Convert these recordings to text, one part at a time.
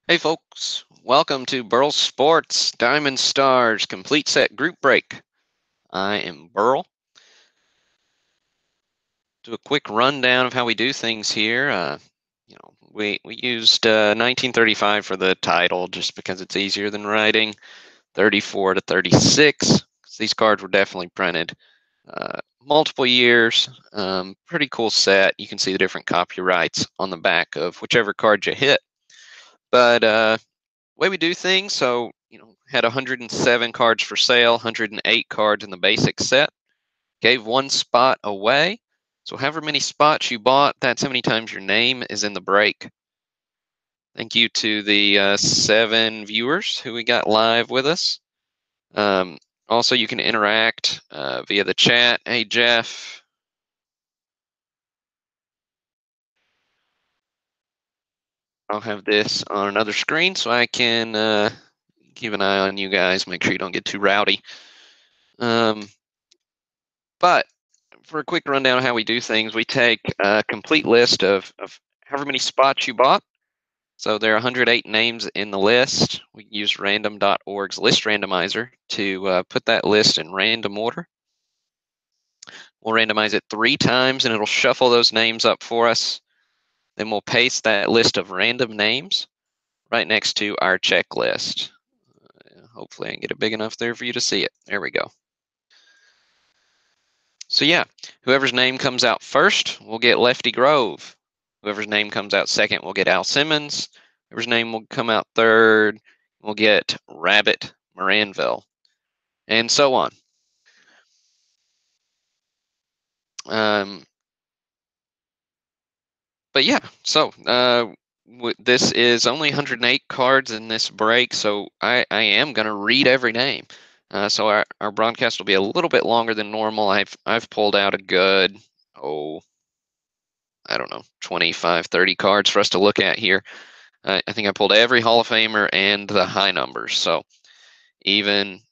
Hey folks, welcome to BurlsSports Diamond Stars Complete Set Group Break. I am Burl. Do a quick rundown of how we do things here. We used 1935 for the title just because it's easier than writing. 34 to 36, 'cause these cards were definitely printed multiple years. Pretty cool set. You can see the different copyrights on the back of whichever card you hit. But way we do things, so had 107 cards for sale, 108 cards in the basic set. Gave one spot away. So however many spots you bought, that's how many times your name is in the break. Thank you to the 7 viewers who we got live with us. Also, you can interact via the chat. Hey, Jeff. I'll have this on another screen so I can keep an eye on you guys. Make sure you don't get too rowdy. But for a quick rundown of how we do things, we take a complete list of however many spots you bought. So there are 108 names in the list. We use random.org's list randomizer to put that list in random order. We'll randomize it 3 times and it'll shuffle those names up for us. Then we'll paste that list of random names right next to our checklist. Hopefully I can get it big enough there for you to see it. There we go. So yeah, whoever's name comes out first will get Lefty Grove. Whoever's name comes out second will get Al Simmons. Whoever's name will come out third will get Rabbit Moranville, and so on. But yeah, so this is only 108 cards in this break, so I am going to read every name. So our broadcast will be a little bit longer than normal. I've pulled out a good, I don't know, 25, 30 cards for us to look at here. I think I pulled every Hall of Famer and the high numbers. So even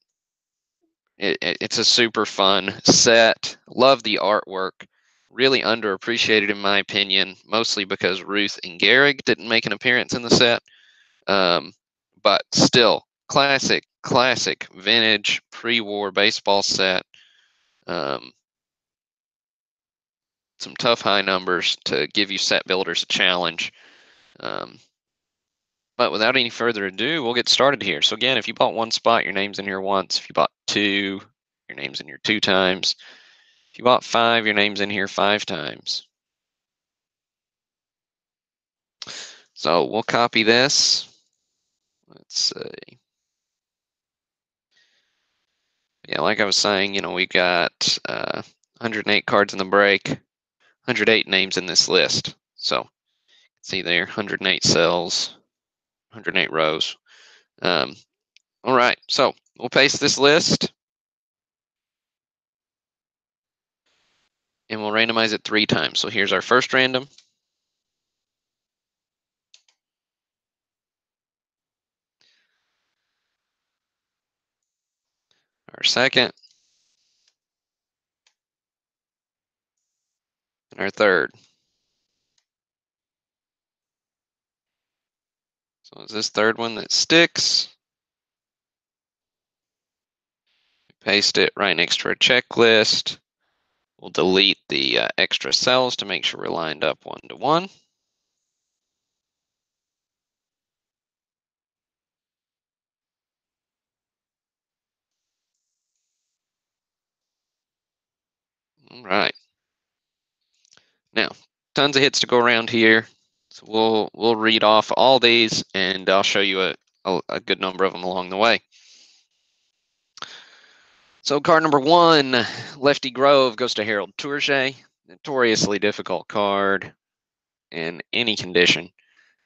it's a super fun set. Love the artwork. Really underappreciated in my opinion, mostly because Ruth and Gehrig didn't make an appearance in the set. But still, classic vintage pre-war baseball set. Some tough high numbers to give you set builders a challenge. But without any further ado, we'll get started here. So again, if you bought 1 spot, your name's in here once. If you bought 2, your name's in here 2 times. If you bought 5, your name's in here 5 times. So we'll copy this. Let's see. Yeah, like I was saying, we got 108 cards in the break, 108 names in this list. So see there, 108 cells, 108 rows. All right, so we'll paste this list. And we'll randomize it 3 times. So here's our first random. Our second. And our third. So it's this third one that sticks. Paste it right next to our checklist. We'll delete the extra cells to make sure we're lined up 1 to 1. All right. Now, tons of hits to go around here. So we'll read off all these, and I'll show you a good number of them along the way. So card number 1, Lefty Grove, goes to Harold Tourget. Notoriously difficult card in any condition.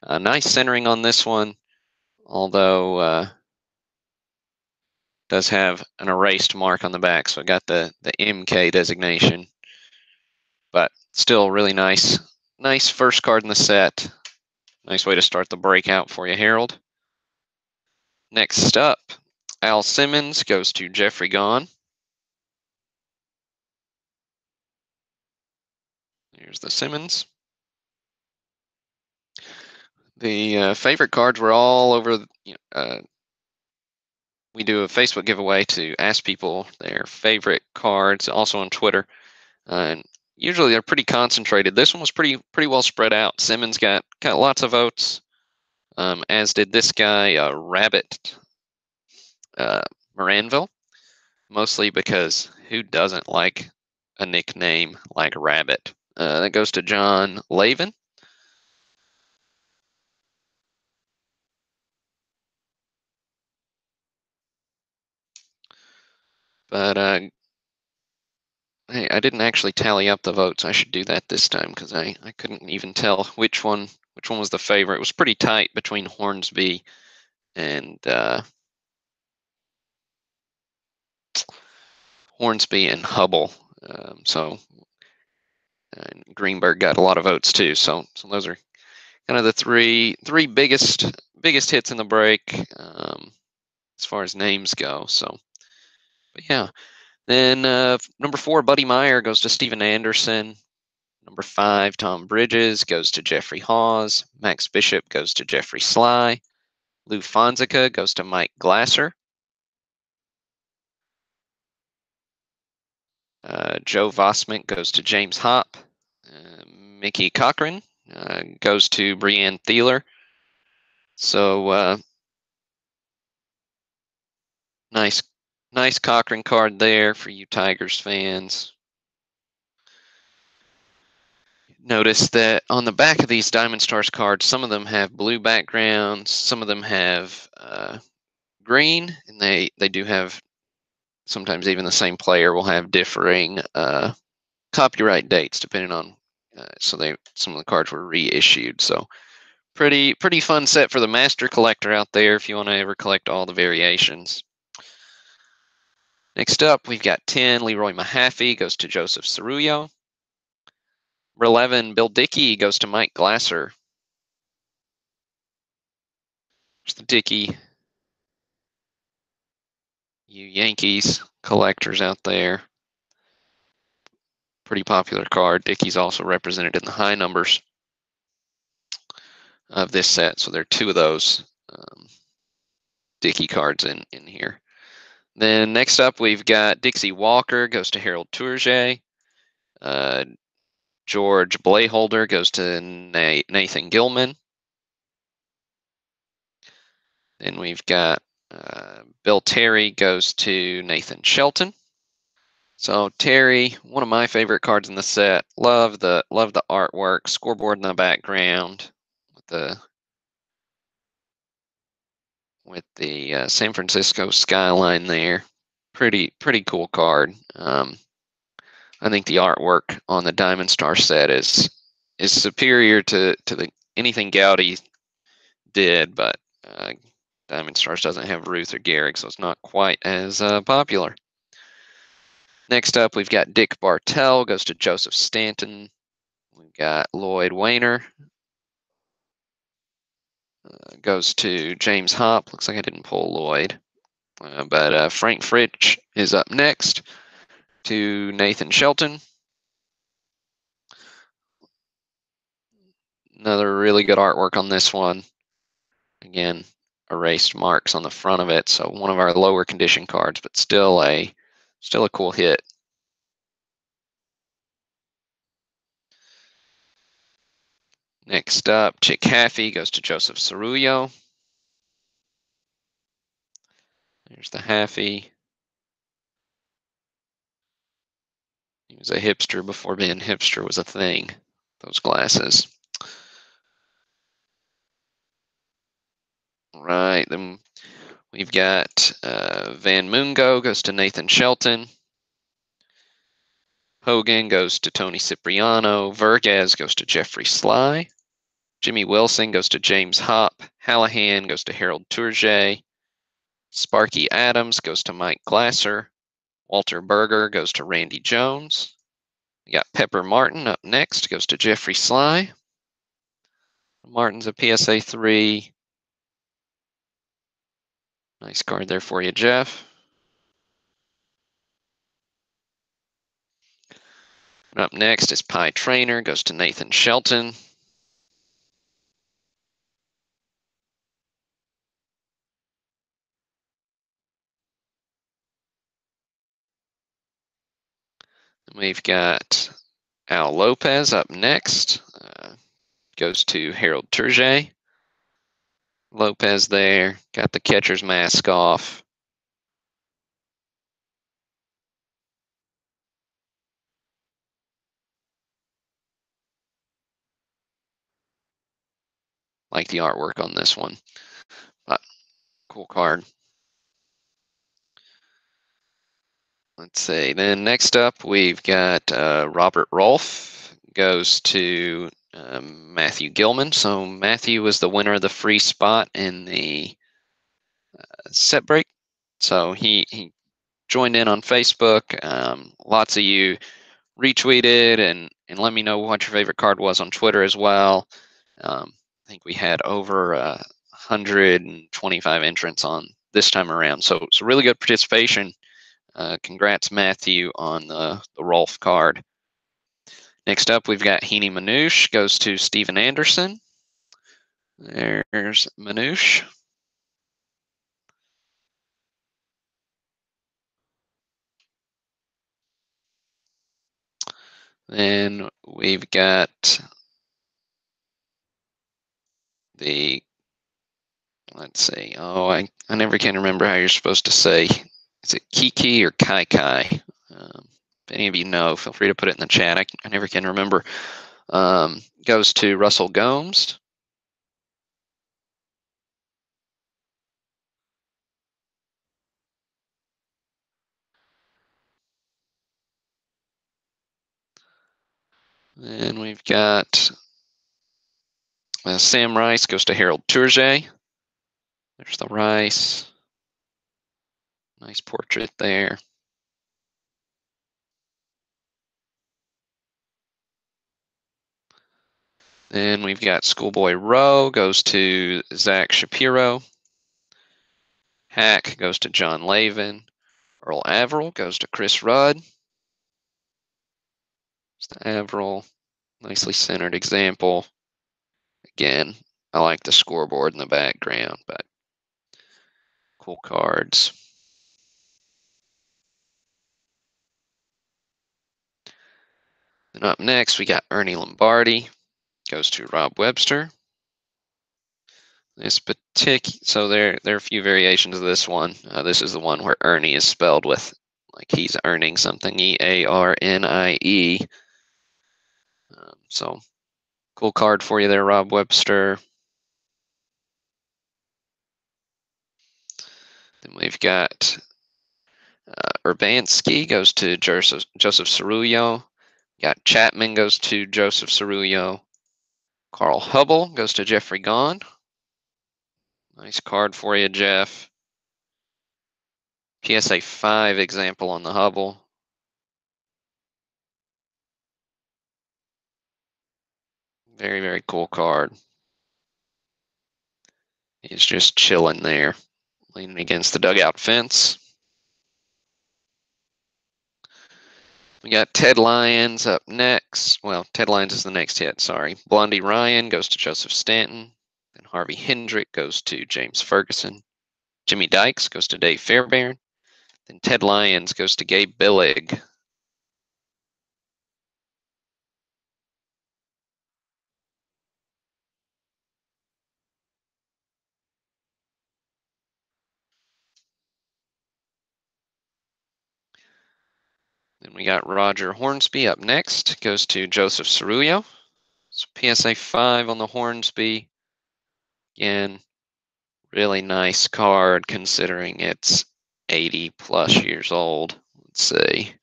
Nice centering on this one, although does have an erased mark on the back, so I got the MK designation. But still really nice first card in the set. Nice way to start the breakout for you, Harold. Next up, Al Simmons goes to Jeffrey Gahn. Here's the Simmons. The favorite cards were all over. We do a Facebook giveaway to ask people their favorite cards, also on Twitter, and usually they're pretty concentrated. This one was pretty well spread out. Simmons got lots of votes, as did this guy, Rabbit Moranville, mostly because who doesn't like a nickname like Rabbit? That goes to John Lavin. But hey, I didn't actually tally up the votes. I should do that this time because I couldn't even tell which one was the favorite. It was pretty tight between Hornsby and Hubble. So Greenberg got a lot of votes too. So those are kind of the three biggest hits in the break, as far as names go. So, but yeah. Then number 4, Buddy Meyer, goes to Steven Anderson. Number 5, Tom Bridges, goes to Jeffrey Hawes. Max Bishop goes to Jeffrey Sly. Lou Fonseca goes to Mike Glasser. Joe Vossmint goes to James Hopp. Mickey Cochran goes to Breanne Thieler. So nice Cochran card there for you Tigers fans. Notice that on the back of these Diamond Stars cards, some of them have blue backgrounds, some of them have green, and they do have, sometimes even the same player will have differing copyright dates depending on. So some of the cards were reissued. So pretty fun set for the master collector out there if you want to ever collect all the variations. Next up, we've got 10, Leroy Mahaffey, goes to Joseph Cerullo. Number 11, Bill Dickey, goes to Mike Glasser. There's the Dickey. You Yankees collectors out there. Pretty popular card. Dickey's also represented in the high numbers of this set. So there are 2 of those Dickey cards in here. Then next up, we've got Dixie Walker, goes to Harold Tourget. George Blayholder goes to Nathan Gilman. Then we've got Bill Terry goes to Nathan Shelton. So Terry, one of my favorite cards in the set. Love the artwork, scoreboard in the background with the San Francisco skyline there. Pretty cool card. I think the artwork on the Diamond Star set is superior to anything Gowdy did, but Diamond Stars doesn't have Ruth or Gehrig, so it's not quite as popular. Next up, we've got Dick Bartell, goes to Joseph Stanton. We've got Lloyd Wayner, goes to James Hopp. Looks like I didn't pull Lloyd. But Frank Fritsch is up next to Nathan Shelton. Another really good artwork on this one. Again, erased marks on the front of it, so one of our lower condition cards, but still a cool hit. Next up, Chick Haffey goes to Joseph Cerullo. There's the Haffey. He was a hipster before being hipster was a thing. Those glasses. Right, then we've got Van Mungo goes to Nathan Shelton. Hogan goes to Tony Cipriano. Vergez goes to Jeffrey Sly. Jimmy Wilson goes to James Hopp. Hallahan goes to Harold Tourget. Sparky Adams goes to Mike Glasser. Walter Berger goes to Randy Jones. We got Pepper Martin up next, goes to Jeffrey Sly. Martin's a PSA 3. Nice card there for you, Jeff. And up next is Pie Trainer, goes to Nathan Shelton. We've got Al Lopez up next. Goes to Harold Turgeon. Lopez there, got the catcher's mask off. Like the artwork on this one. But cool card. Let's see. Then next up, we've got Robert Rolfe. Goes to Matthew Gilman. So Matthew was the winner of the free spot in the set break. So he joined in on Facebook. Lots of you retweeted and let me know what your favorite card was on Twitter as well. I think we had over 125 entrants on this time around. So really good participation. Congrats, Matthew, on the Rolf card. Next up, we've got Heaney Manouche. Goes to Steven Anderson. There's Manouche. Then we've got the, let's see. Oh, I never can remember how you're supposed to say. Is it Kiki or Kai Kai? If any of you know, feel free to put it in the chat. I never can remember. Goes to Russell Gomes. Then we've got Sam Rice goes to Harold Turgeon. There's the Rice. Nice portrait there. Then we've got Schoolboy Rowe goes to Zach Shapiro. Hack goes to John Lavin. Earl Averill goes to Chris Rudd. It's the Averill. Nicely centered example. Again, I like the scoreboard in the background, but cool cards. Then up next, we got Ernie Lombardi. Goes to Rob Webster. So there are a few variations of this one. This is the one where Ernie is spelled with like he's earning something, EARNIE. So cool card for you there, Rob Webster. Then we've got Urbanski goes to Joseph Cerullo. Got Chapman goes to Joseph Cerullo. Carl Hubble goes to Jeffrey Gahn. Nice card for you, Jeff. PSA 5 example on the Hubble. Very, very cool card. He's just chilling there, leaning against the dugout fence. We got Ted Lyons up next. Well, Ted Lyons is the next hit, sorry. Blondie Ryan goes to Joseph Stanton. Then Harvey Hendrick goes to James Ferguson. Jimmy Dykes goes to Dave Fairbairn. Then Ted Lyons goes to Gabe Billig. Then we got Roger Hornsby up next. Goes to Joseph Cerullo. So PSA 5 on the Hornsby. Again, really nice card considering it's 80 plus years old. Let's see.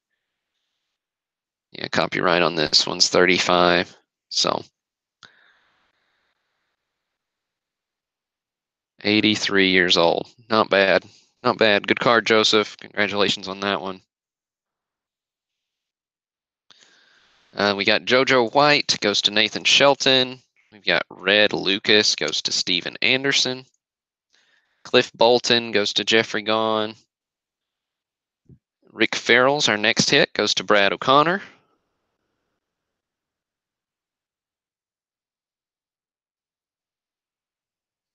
Yeah, copyright on this one's 35. So 83 years old. Not bad. Not bad. Good card, Joseph. Congratulations on that one. We got JoJo White goes to Nathan Shelton. We've got Red Lucas goes to Steven Anderson. Cliff Bolton goes to Jeffrey Gahn. Rick Farrell's our next hit goes to Brad O'Connor.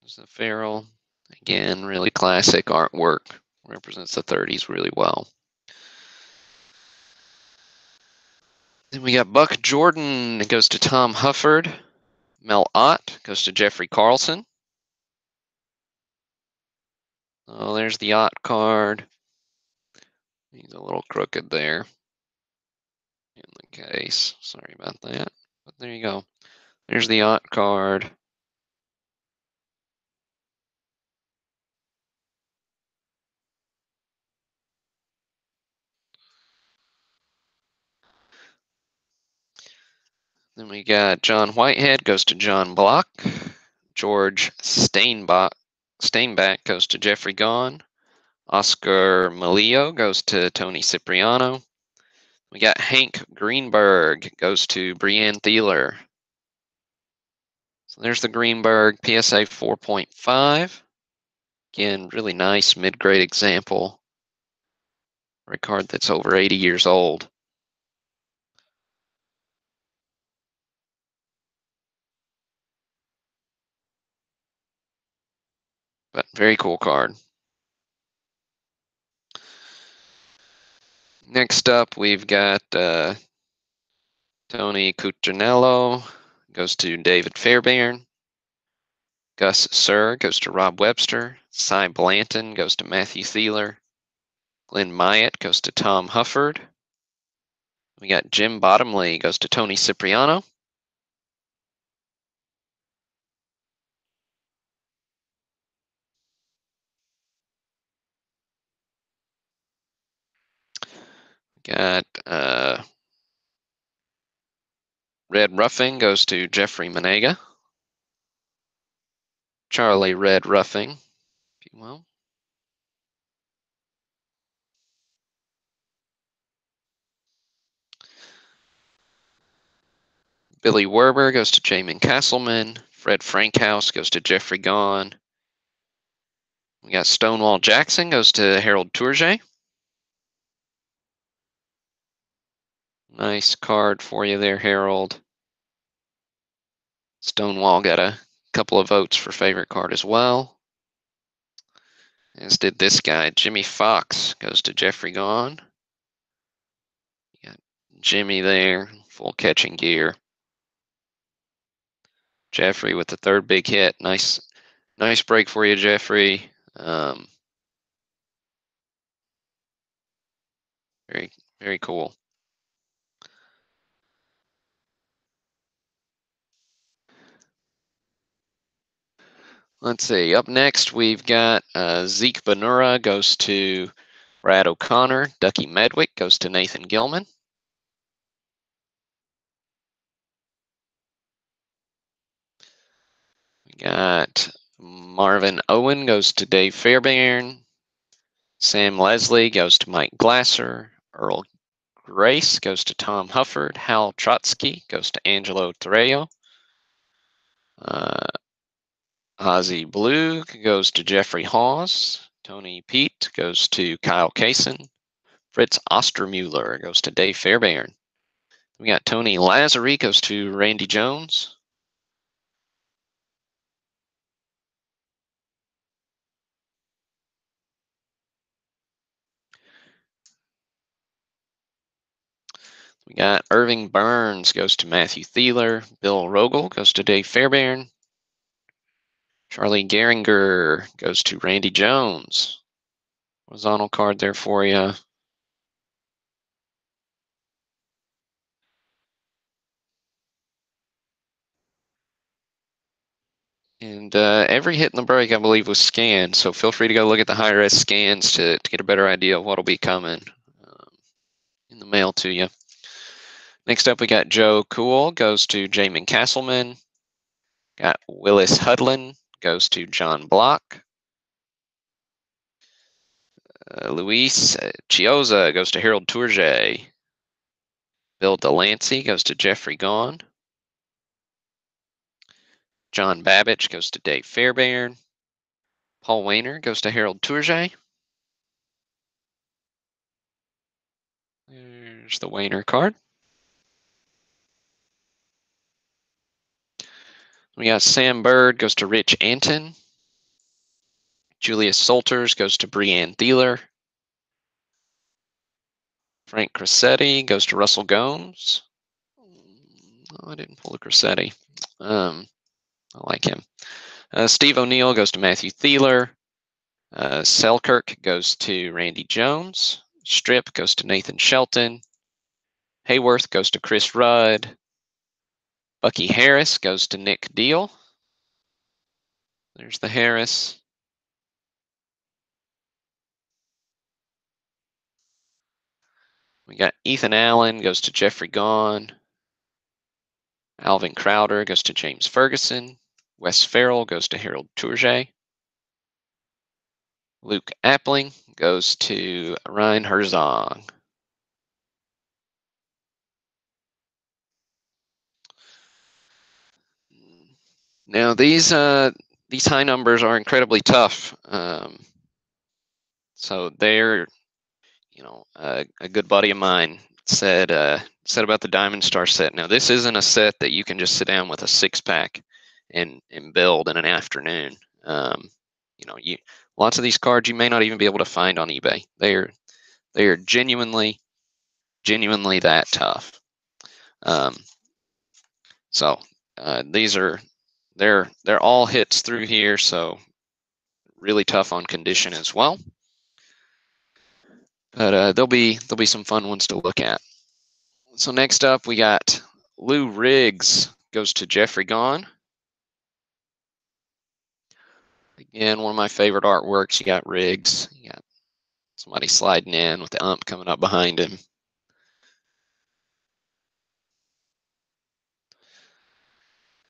There's the Farrell. Again, really classic artwork. Represents the 30s really well. Then we got Buck Jordan. It goes to Tom Hufford. Mel Ott goes to Jeffrey Carlson. Oh, there's the Ott card. He's a little crooked there in the case. Sorry about that. But there you go. There's the Ott card. Then we got John Whitehead goes to John Block. George Steinbach goes to Jeffrey Gahn. Oscar Malillo goes to Tony Cipriano. We got Hank Greenberg goes to Breanne Thieler. So there's the Greenberg PSA 4.5. Again, really nice mid-grade example for a card that's over 80 years old. But very cool card. Next up, we've got Tony Cuccinello goes to David Fairbairn. Gus Sir goes to Rob Webster. Cy Blanton goes to Matthew Thieler. Glenn Myatt goes to Tom Hufford. We got Jim Bottomley goes to Tony Cipriano. Got Red Ruffing goes to Jeffrey Manega. Charlie Red Ruffing. Well, Billy Werber goes to Jamin Castleman. Fred Frankhouse goes to Jeffrey Gahn. We got Stonewall Jackson goes to Harold Tourget. Nice card for you there, Harold. Stonewall got a couple of votes for favorite card as well. As did this guy. Jimmy Fox goes to Jeffrey Gahn. Got Jimmy there, full catching gear. Jeffrey with the third big hit. Nice break for you, Jeffrey. Very cool. Let's see. Up next, we've got Zeke Benura goes to Brad O'Connor. Ducky Medwick goes to Nathan Gilman. We got Marvin Owen goes to Dave Fairbairn. Sam Leslie goes to Mike Glasser. Earl Grace goes to Tom Hufford. Hal Trotsky goes to Angelo Torreo. Ozzy Blue goes to Jeffrey Hawes. Tony Pete goes to Kyle Kaysen. Fritz Ostermuller goes to Dave Fairbairn. We got Tony Lazzari goes to Randy Jones. We got Irving Burns goes to Matthew Thieler. Bill Rogel goes to Dave Fairbairn. Charlie Gehringer goes to Randy Jones. Horizontal card there for you. And every hit in the break, I believe, was scanned. So feel free to go look at the high-res scans to get a better idea of what will be coming in the mail to you. Next up, we got Joe Cool goes to Jamin Castleman. Got Willis Hudlin goes to John Block. Luis Chioza goes to Harold Tourget. Bill Delancey goes to Jeffrey Gahn. John Babich goes to Dave Fairbairn. Paul Wayner goes to Harold Tourget. There's the Wayner card. We got Sam Bird goes to Rich Anton. Julius Salters goes to Breanne Thieler. Frank Cressetti goes to Russell Gomes. Oh, I didn't pull a Crissetti. I like him. Steve O'Neill goes to Matthew Thieler. Selkirk goes to Randy Jones. Strip goes to Nathan Shelton. Hayworth goes to Chris Rudd. Bucky Harris goes to Nick Deal. There's the Harris. We got Ethan Allen goes to Jeffrey Gahn. Alvin Crowder goes to James Ferguson. Wes Farrell goes to Harold Tourget. Luke Appling goes to Ryan Herzog. Now these high numbers are incredibly tough. So they're, a good buddy of mine said about the Diamond Star set. Now this isn't a set that you can just sit down with a 6-pack and build in an afternoon. Lots of these cards you may not even be able to find on eBay. They are genuinely that tough. So these are they're all hits through here, so really tough on condition as well. But there'll be some fun ones to look at. So next up we got Lou Riggs goes to Jeffrey Gahn. Again, one of my favorite artworks. You got Riggs. You got somebody sliding in with the ump coming up behind him.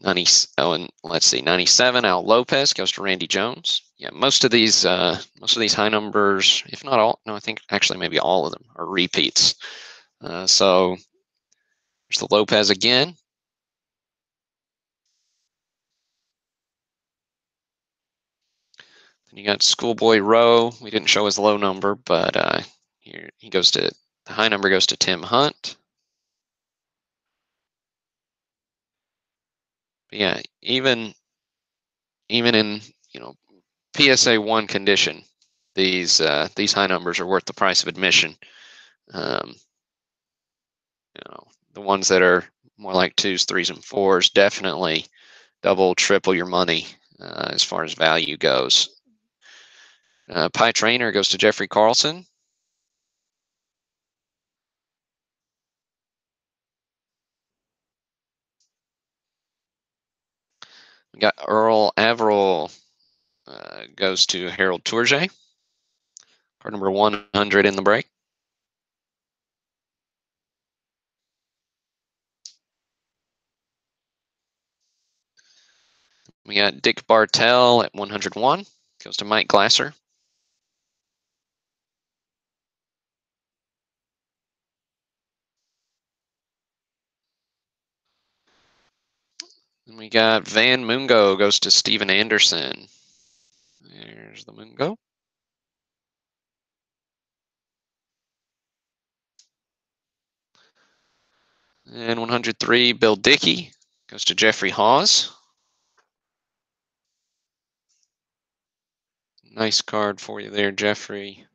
And let's see, 97. Al Lopez goes to Randy Jones. Yeah, most of these high numbers, if not all, no, I think actually maybe all of them are repeats. So there's the Lopez again. Then you got Schoolboy Rowe. We didn't show his low number, but here he goes to the high number goes to Tim Hunt. But yeah, even in PSA 1 condition, these high numbers are worth the price of admission. The ones that are more like 2s, 3s, and 4s definitely double, triple your money as far as value goes. Pie Trainer goes to Jeffrey Carlson. We got Earl Averill goes to Harold Tourget. Card number 100 in the break. We got Dick Bartell at 101. Goes to Mike Glasser. And we got Van Mungo goes to Steven Anderson. There's the Mungo. And 103, Bill Dickey goes to Jeffrey Hawes. Nice card for you there, Jeffrey.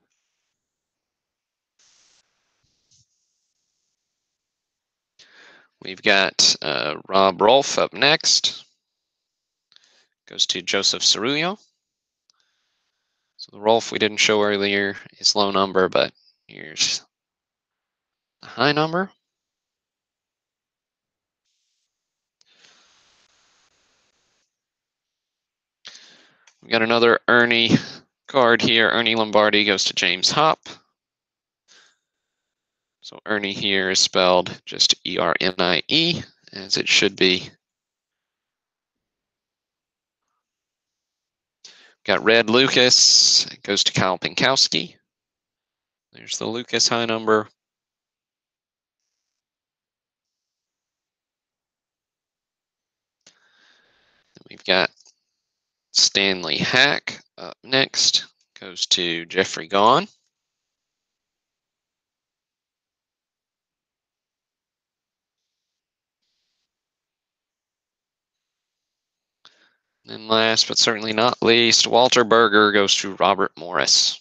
We've got Rob Rolfe up next. Goes to Joseph Cerullo. So the Rolfe we didn't show earlier is low number, but here's the high number. We got another Ernie card here. Ernie Lombardi goes to James Hop. So Ernie here is spelled just E-R-N-I-E, as it should be. Got Red Lucas, it goes to Kyle Pinkowski. There's the Lucas high number. Then we've got Stanley Hack up next, goes to Jeffrey Gahn. And last but certainly not least, Walter Berger goes to Robert Morris.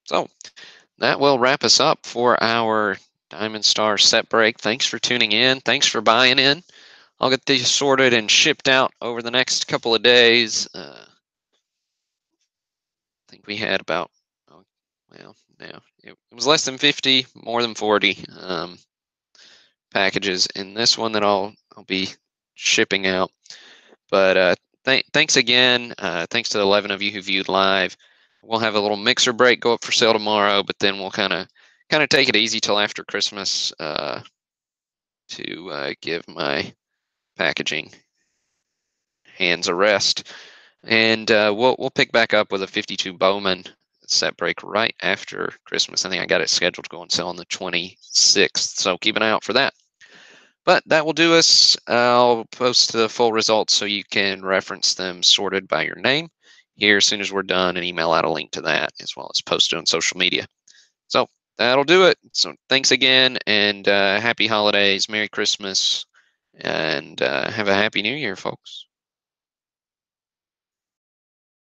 So that will wrap us up for our Diamond Star set break. Thanks for tuning in. Thanks for buying in. I'll get these sorted and shipped out over the next couple of days. I think we had about, oh, well, no, it was less than 50, more than 40 packages in this one that I'll be shipping out. But thanks again. Thanks to the 11 of you who viewed live. We'll have a little mixer break go up for sale tomorrow, but then we'll kind of take it easy till after Christmas to give my packaging hands a rest. And we'll pick back up with a 52 Bowman set break right after Christmas. I think I got it scheduled to go on sale on the 26th, so keep an eye out for that. But that will do us. I'll post the full results so you can reference them sorted by your name here as soon as we're done, and email out a link to that as well as post it on social media. So that'll do it. So thanks again, and happy holidays, Merry Christmas, and have a happy New Year, folks.